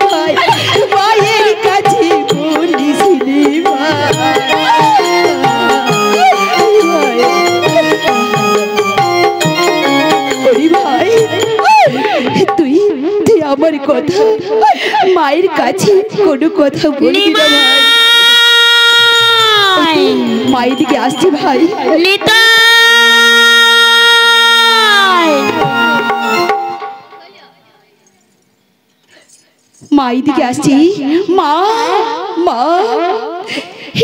ভাই মায়ের কাছে বলিসনি ভাই তুই তুই আমার কথা মায়ের কাছে কোনো কথা বলবি না ভাই মায়ের দিকে আসছে ভাই মায়ের দিকে আসছি মা মা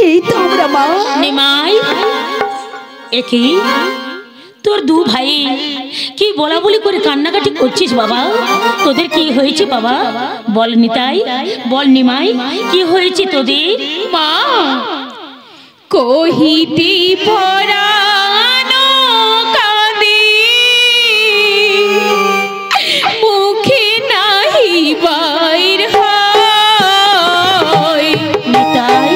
এই তো আমরা মা নিমাই একই তোর দু ভাই কি বলা বলি করে কান্নাকাটি করছিস বাবা তোদের কি হয়েছে বাবা বল নিতাই বল নিমাই কি হয়েছে তোদের মা কহিতে পরানো কাঁদে মুখে নাহি বাইর হয় নিতাই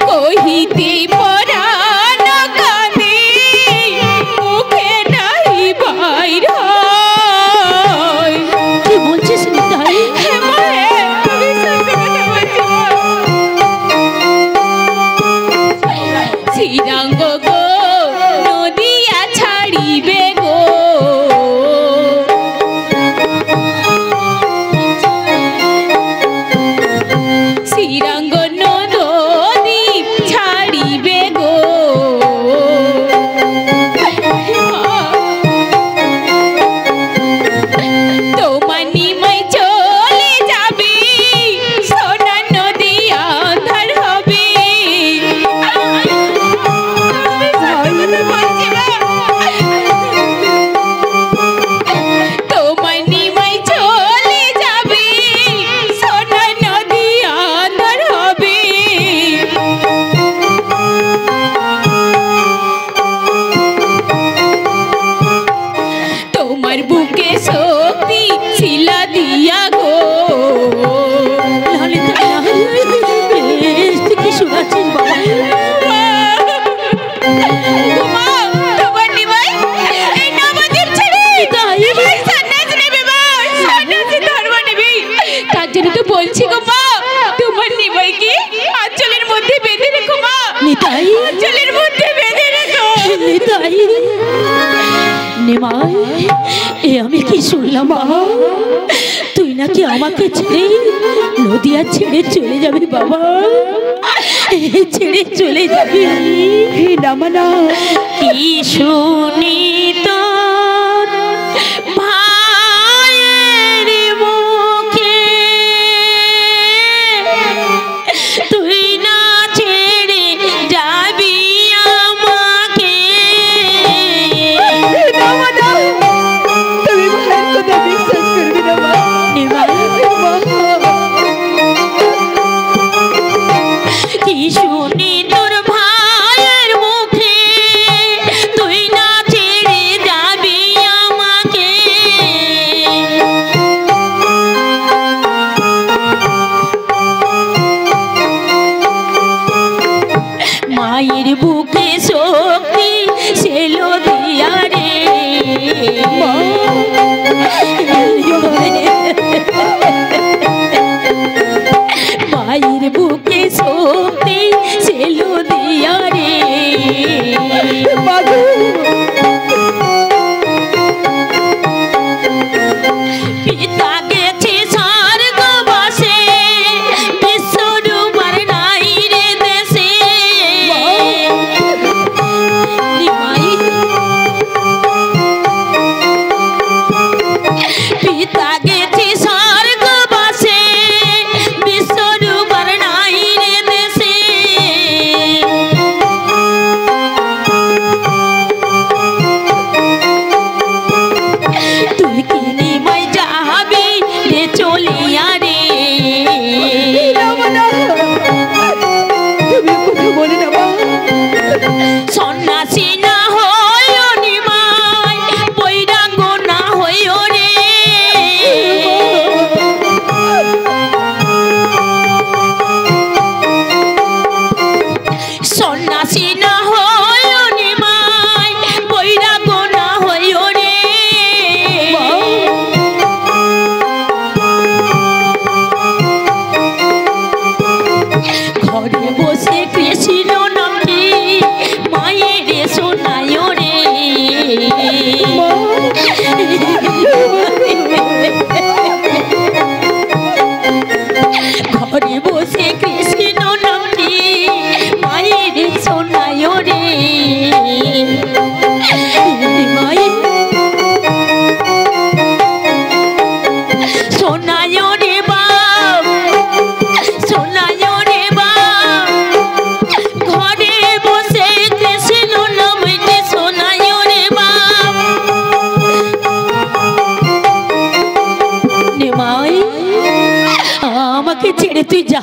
কহিতে পরানো কাঁদে মুখে নাহি বাইর হয় কি বলছিস নিতাই শ্রীরাঙ্গ গো নদিয়া ছাড়িবে গো শ্রীরাঙ্গ নদীপ ছাড়িবে গো তোমার নিমাই চলে যাবে সোনার নদী আন্ধার হবে তোমার নিমাই চলে যাবে সোনার নদী আন্ধার হবে তোমার বুকে শক্তি শিলা দিয়া গো কি শোনাচ্ছিস বাবা তার জন্য তো বলছি গো মা তোমার নিমাইকে আঁচলের মধ্যে বেঁধে রেখো মা নিতাই আঁচলের মধ্যে বেঁধে রেখো নিতাই নিমাই এ আমি কি শুনলাম বাবা তুই নাকি আমাকে ছেড়ে নদিয়া ছেড়ে চলে যাবি বাবা ছেড়ে চলে যাবি নামানা কি শুনি তোর ভাইয়ের মুখে তুই না ছেড়ে যাবি আমাকে নামানা তুমি ভাইয়ের কথা বিশ্বাস করবি না মা কি শুনি তোর ভাইয়ের মুখে তুই না ছেড়ে যাবি আমাকে মায়ের বুকে শক্তি ছেলো দিয়া রে মায়ের বুকে শক্তি ছেলো দিয়া রে পিতা গেছে স্বর্গবাসে বিশ্বরূপার নাই রে দেশে নিমাই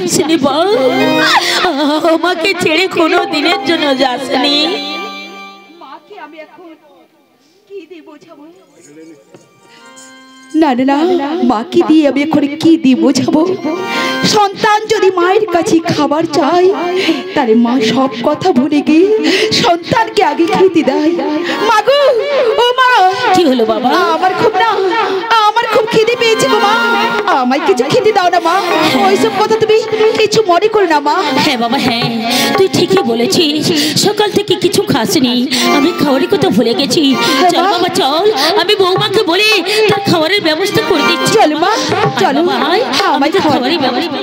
যাসনি বল? আমাকে ছেড়ে কোনো দিনের জন্য যাসনি। মাকে আমি এখন কি দিয়ে বোঝাবো? না না না, মাকে দিয়ে আমি এখন কি দিয়ে বোঝাবো? সন্তান যদি মায়ের কাছে খাবার চায় তাহলে মা সব কথা ভুলে গিয়ে সন্তানকে আগে খেতে দেয়। মাগো, ও মা, কি হলো বাবা? আমার খুব খিদে পেয়েছে গো মা, আমায় কিছু খেতে দাও না মা। ওইসব কথা তুমি কিছু মনে করো না মা। হ্যাঁ বাবা, হ্যাঁ তুই ঠিকই বলেছিস, সকাল থেকে কিছু খাসনি, আমি খাবারের কথা ভুলে গেছি। চল বাবা চল, আমি বৌমাকে বলি তার খাবারের ব্যবস্থা করে দিচ্ছি। চলো মা, চলো, আমায় খাবারের ব্যবস্থা।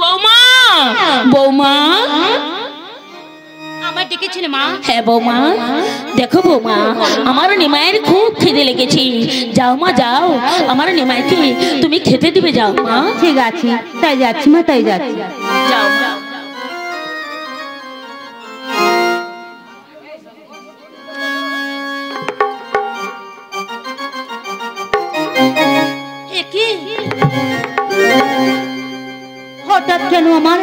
বৌমা, বৌমা আমার ডেকেছেন মা? হ্যাঁ বৌমা, দেখো বৌমা, আমার নিমাইয়ের খুব খিদে লেগেছে। যাও মা যাও, আমার নিমাইকে তুমি খেতে দিবে, যাও মা। ঠিক আছে, তাই যাচ্ছি মা, তাই যাচ্ছি। যাও। হঠাৎ কেন আমার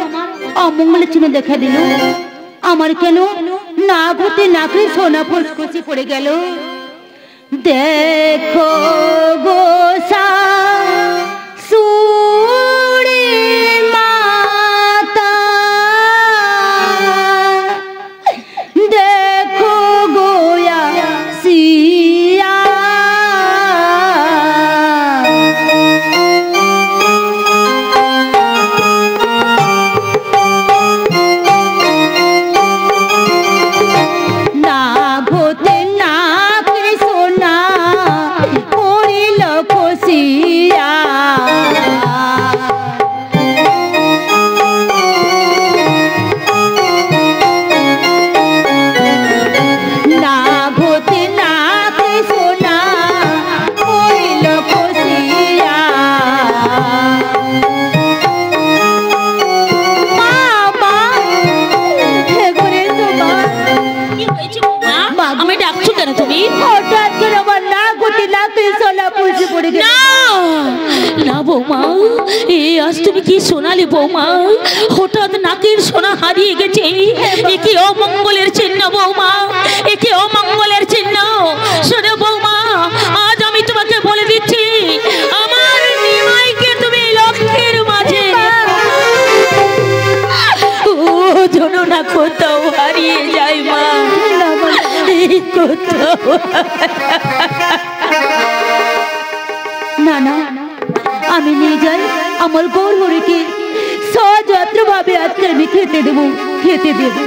অমঙ্গলের চিহ্ন দেখা দিল? আমার কেন নাক হতে নাকে সোনা ফসফসে পড়ে গেল? দেখো গোসা সুরে মাতা, দেখো গোয়া সিয়া, তুমি কি শোনালে বৌমা? হঠাৎ নাকের সোনা হারিয়ে গেছে, এ কি অমঙ্গলের চিহ্ন বৌমা, এ কি অমঙ্গলের চিহ্ন। শোনো বৌমা, আজ আমি তোমাকে বলে দিচ্ছি, আমার নিমাইকে তুমি লক্ষ্যের মাঝে ও জানো না কোথাও হারিয়ে যায় মা, কোথাও। না না, আমি নিয়ে যাই আমার গৌরহরিকে, সযত্ন ভাবে আজকে আমি খেতে দেবো, খেতে দেবো।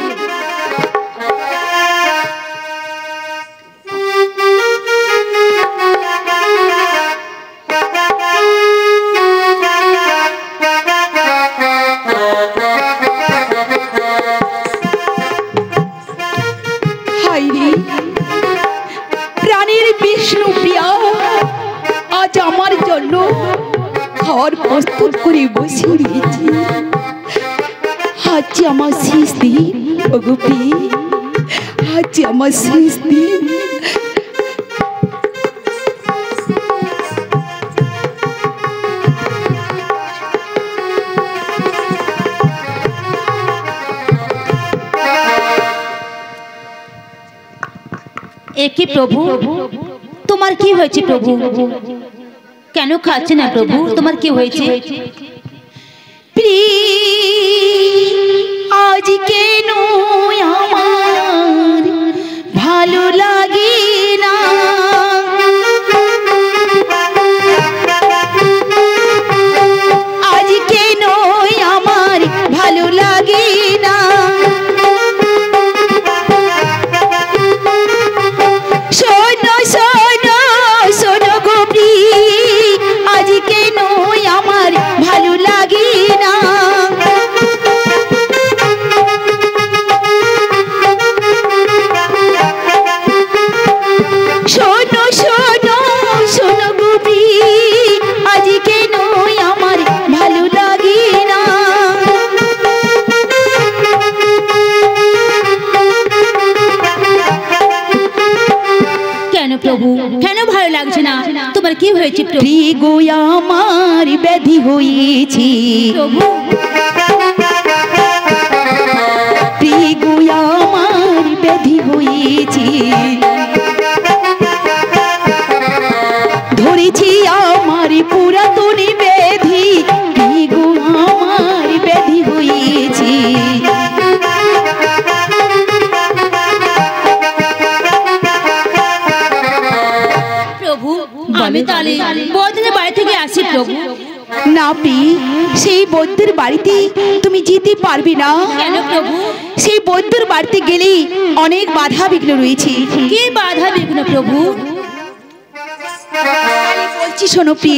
প্রাণীর বিষ্ণু প্রিয়া আজ আমার জন্য খাবার প্রস্তুত করে বসিয়ে দিয়েছি। আজ আমার শেষ দিন, ওগো প্রিয়, আজ আমার শেষ দিন। একে প্রভু, তোমার কি হয়েছে প্রভু? কেন খাচ্ছে না প্রভু? তোমার কি হয়েছে? আজ কেন আমার ভালো লাগে না, আজ কেন আমার ভালো লাগে না, শোনো শোনো শোনো গো প্রিয়, আজ কেন আমার ভালো লাগে না। হয়েছে প্রভু? গো আমার ব্যাধি হয়েছে, প্রভু গো আমার ব্যাধি হয়েছে, ধরেছি আমার পুরাতন ব্যাধি, গো আমার ব্যাধি হয়েছে। প্রভু আমি তাহলে বৌদিনের বাড়ি থেকে আসি প্রভু। না পি, সেই বৈদ্যের বাড়িতে তুমি যেতে পারবে না। কেন প্রভু? সেই বৈদ্যের বাড়িতে গেলে অনেক বাধা বিঘ্ন রয়েছে। কি বাধা বিঘ্ন প্রভু? বলছি শোনো পি,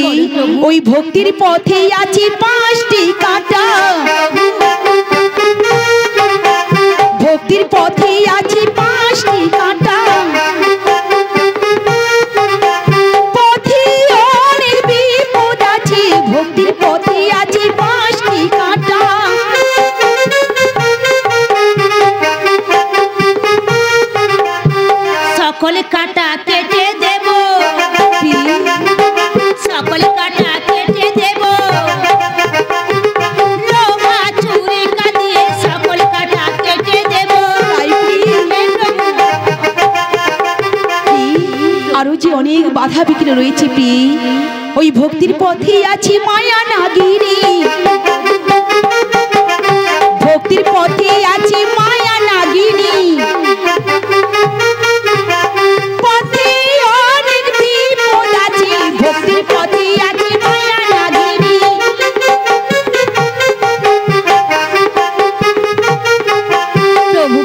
ওই ভক্তির পথে আছে 5টি কাঁটা, ভক্তির পথে আছে 5টি কাঁটা, পথে অনেক বিপদ আছে, ভক্তির পথে আছে 5টি কাঁটা। সকল কাটা কেটে দেব, সকল কাটা কেটে দেব, লোহা ছুরি কাটিয়ে সকল কাটা কেটে দেব। আরো যে অনেক বাধা বিঘ্ন রয়েছে পি, ওই ভক্তির পথে আছে মায়া নাগিনী, ভক্তির পথে আছে মায়া নাগিনী, পথে অনেক বিপদ আছে, ভক্তির পথে আছে মায়া নাগিনী। প্রভু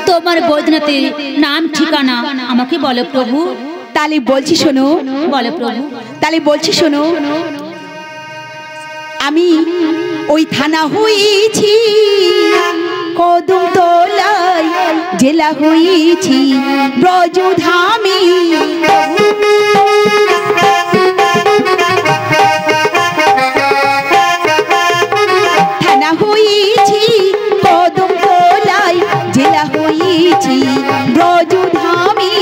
তোমার বৈদ্যনাথের নাম ঠিকানা আমাকে বলো প্রভু। তাহলে বলছি শোনো, বলো প্রভু। তাহলে বলছি শোনো, আমি ওই থানা হয়েছি, কদম তলায় জেলা হয়েছি, ব্রজধামী। থানা হয়েছি, কদম তলায় জেলা হয়েছি, ব্রজধামী।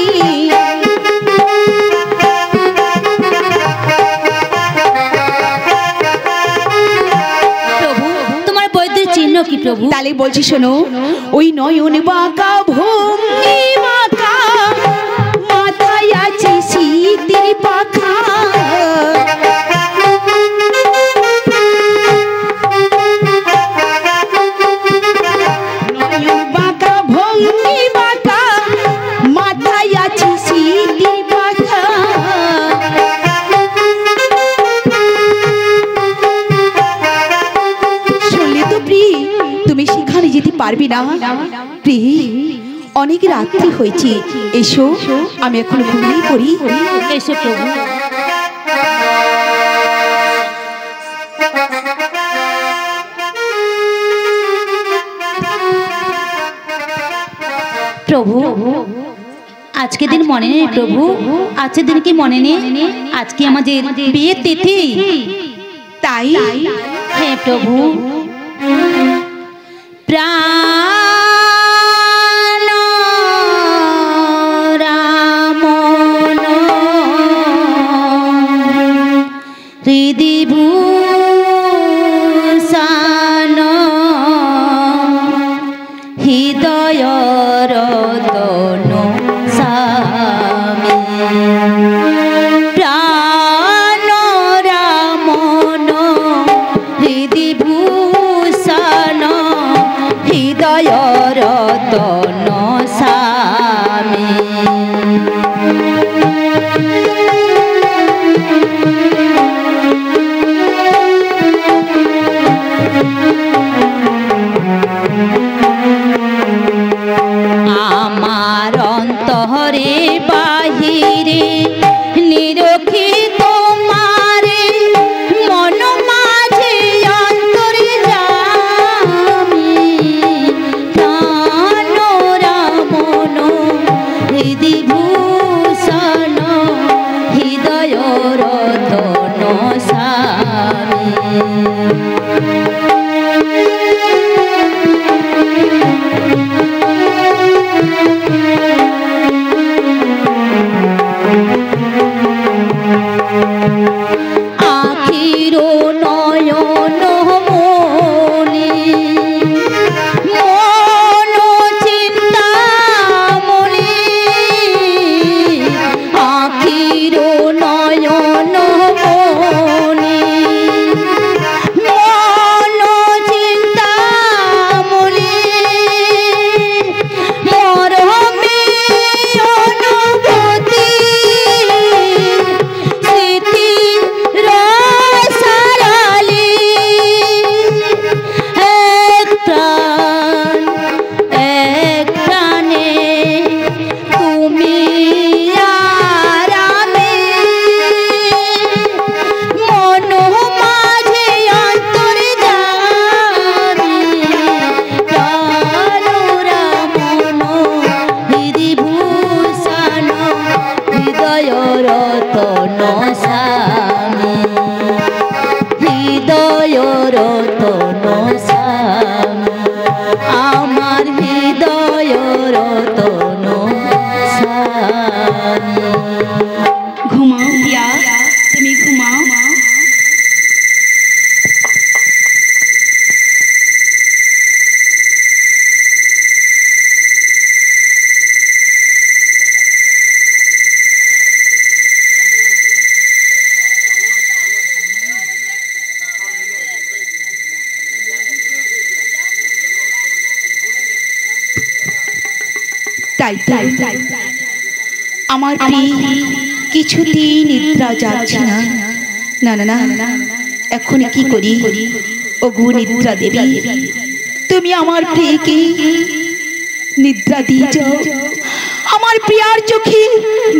প্রভু তোমার বৈদ্যের চিহ্ন কি প্রভু? তাহলে বলছি শোনো, ওই নয়ন বাঁকা ভঙ্গি বাঁকা, মাথায় আছে শীতের পাখা, নয়ন বাঁকা ভঙ্গি বাঁকা, মাথায় আছে শীতের পাখা। শুনলে তো প্রি, তুমি সেখানে যেতে পারবি না প্রি, অনেক রাত্রি হয়েছে, এসো আমি এখন ঘুমিয়ে পড়ি। এসো প্রভু। প্রভু আজকে দিন মনে নেই প্রভু? আজকের দিন কি মনে নেই? আজকে আমাদের বিয়ের তিথি। তাই হ্যাঁ প্রভু। প্রাণ রামন হৃদি ভূষণ হৃদয় রতন স্বামী, প্রাণ রামন হৃদি ভূষণ হৃদয় রতন স্বামী। আমার অন্তরে বাহিরে নিরখি তোমারে, মন মাঝে অন্তরে যামি, প্রাণ রামন হৃদি ভূষণ হৃদয় রতন স্বামী। হৃদয় রতন স্বামী, আমার হৃদয় রতন স্বামী। ঘুমাও প্রিয়া, তুমি ঘুমাও। তাই তাই আমার প্রিয় কিছুতেই নিদ্রা যাচ্ছে না। না না না, এখন কি করি? ও গো নিদ্রা দেবী, তুমি আমার প্রিয়কে নিদ্রা দিয়ে যাও, আমার প্রিয়ার চোখে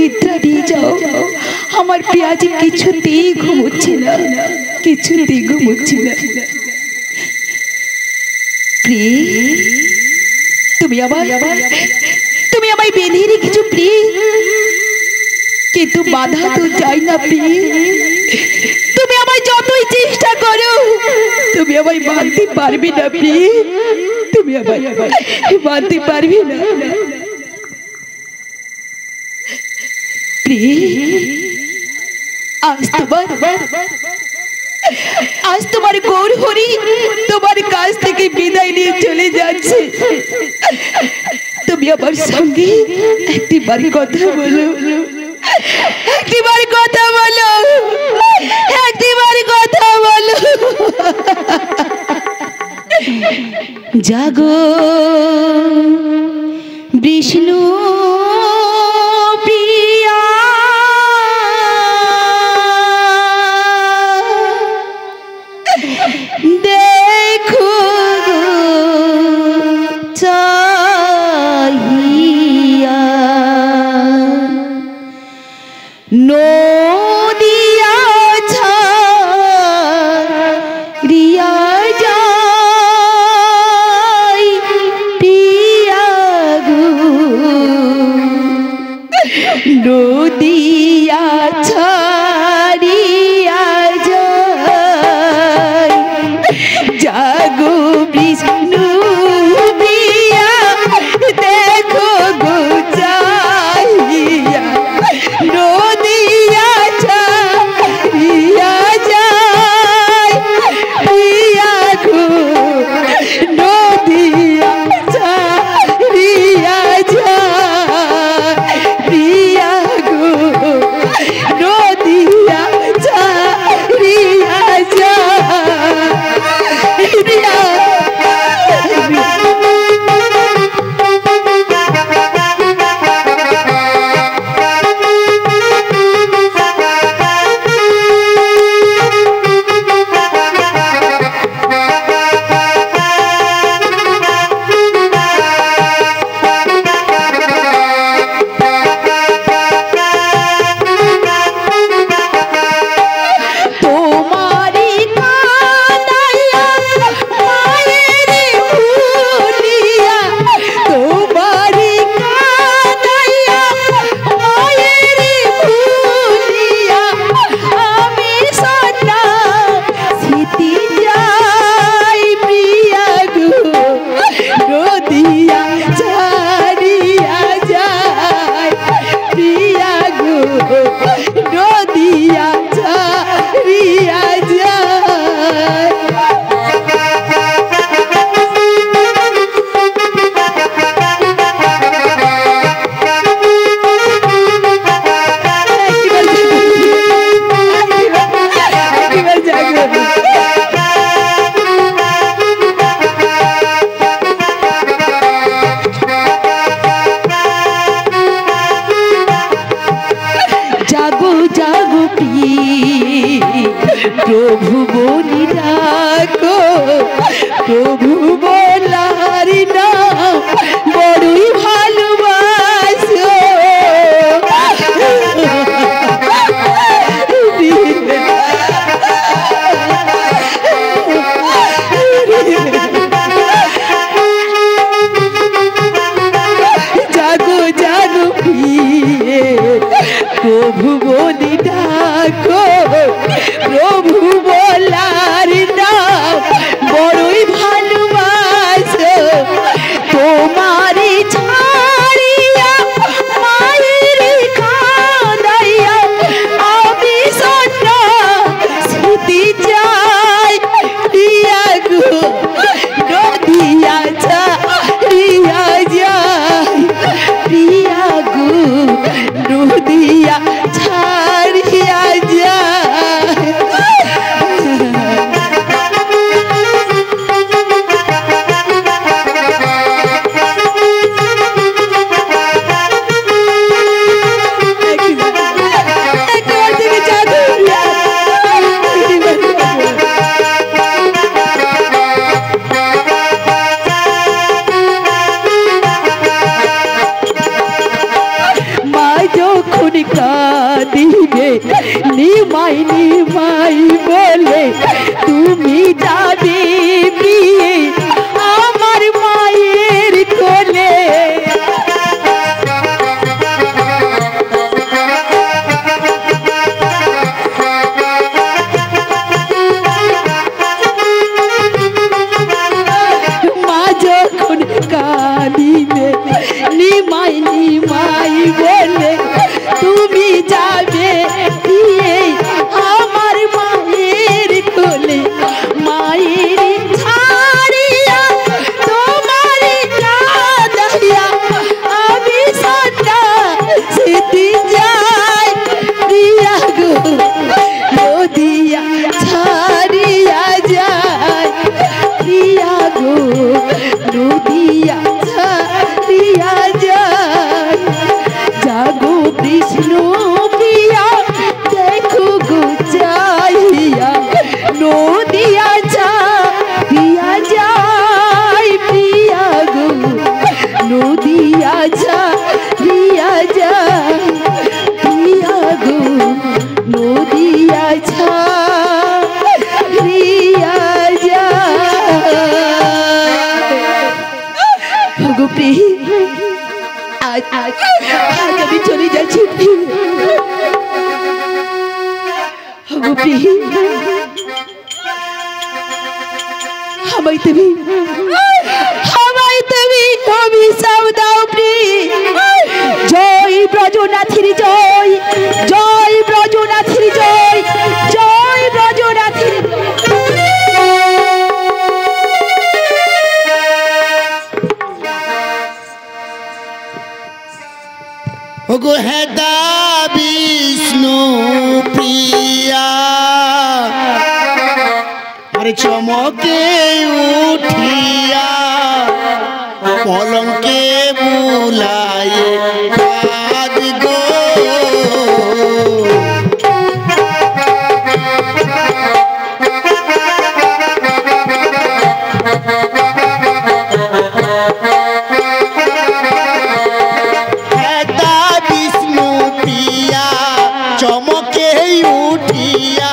নিদ্রা দিয়ে যাও। আমার প্রিয়া যে কিছুতেই ঘুমোচ্ছে না, কিছুতেই ঘুমোচ্ছে না। প্রিয়, তুমি আমায় বেঁধে রেখেছো প্রিয়, কিন্তু বাধা তো যায় না প্রিয়। তুমি আমায় যতই চেষ্টা করো, তুমি আমায় বাঁধতে পারবে না প্রিয়, তুমি আমায় বাঁধতে পারবে না প্রিয়। আজ তোমার গৌরহরি তোমার কাছ থেকে বিদায় নিয়ে চলে যাচ্ছে। তুমি আমার সঙ্গে একটিবার কথা বলো, একটিবার কথা বলো, একটিবার কথা বলো। জাগো বিষ্ণু প্রিয়া, দেখো চাহিয়া নদিয়া ছাড়িয়া যাই প্রিয়া গো, নদিয়া ছাড়িয়া যাই। জাগো বিষ্ণু প্রিয়া, দেখো গো চাহিয়া নদিয়া ছাড়িয়া যাই প্রিয়া গো, নদিয়া ছাড়িয়া যাই প্রিয়া গো, নদিয়া ছাড়িয়া যাই প্রিয়া। তোমারি কানাইয়া মায়ের ভুলিয়া, তোমারি কানাইয়া মায়ের ভুলিয়া, আমি সন্ন্যাসীতে যাই প্রিয়া গো, নদিয়া ছাড়িয়া যাই প্রিয়া গো, নদিয়া ছাড়িয়া যাই। একবার জাগো, জাগো জাগো প্রভু বলি ডাকো, প্রভু বলার নাম বড়ই ভালোবাসো। জাগো জাগো প্রভু বলি ডাকো, প্রভু বলার আজ আমি চলে যাচ্ছি আমায় তুমি অভিশাপ দাও জয় ব্রজনাথের জয়, জয় ব্রজনাথের জয়, জয় ব্রজনাথের। ওগো হেদা বিষ্ণু প্রিয়া আরে চমকে উঠিয়া পলঙ্কে বুলায় কাঁদ গো হেদা বিষ্ণু প্রিয়া চমকে উঠিয়া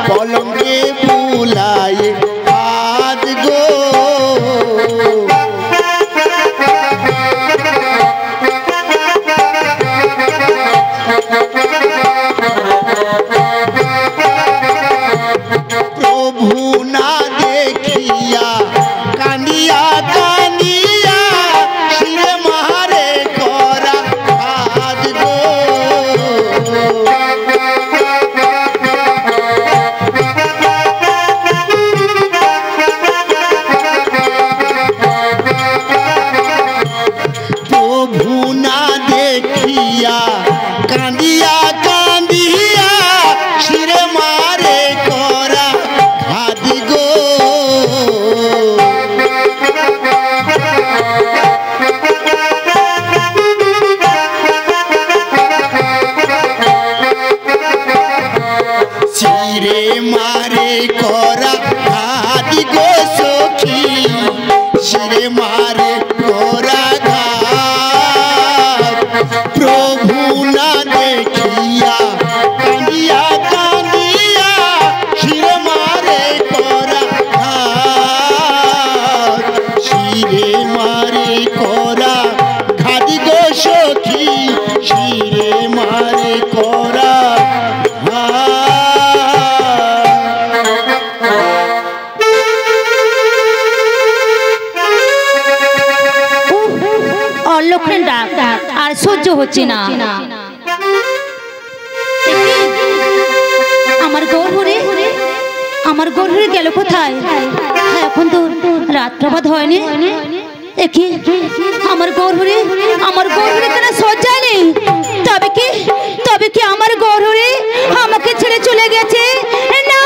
পলঙ্কে বুলায় কাঁদ গো প্রভু না দেখিয়া কান্দিয়া কান্দিয়া শিরে মারে করা হাত গো প্রভু না দেখিয়া কান্দিয়া কান্দিয়া শিরে মারে করা হাত গো শিরে মারে করা হাত গো সখী শিরে মারে করা ঘাত প্রভু না দেখিয়া কান্দিয়া কান্দিয়া শিরে মারে করা ঘাত শিরে মারে করা ঘাত গো সখী শিরে মারে করা অলক্ষণ ডাক আর সহ্য হচ্ছে না। আমার গৌর হরে গেল কোথায়? এখন তো রাত প্রভাত হয়নি। দেখি আমার গৌর হরে কেন সজ্জায় নেই? তবে কি আমার গৌর হরে আমাকে ছেড়ে চলে গেছে? না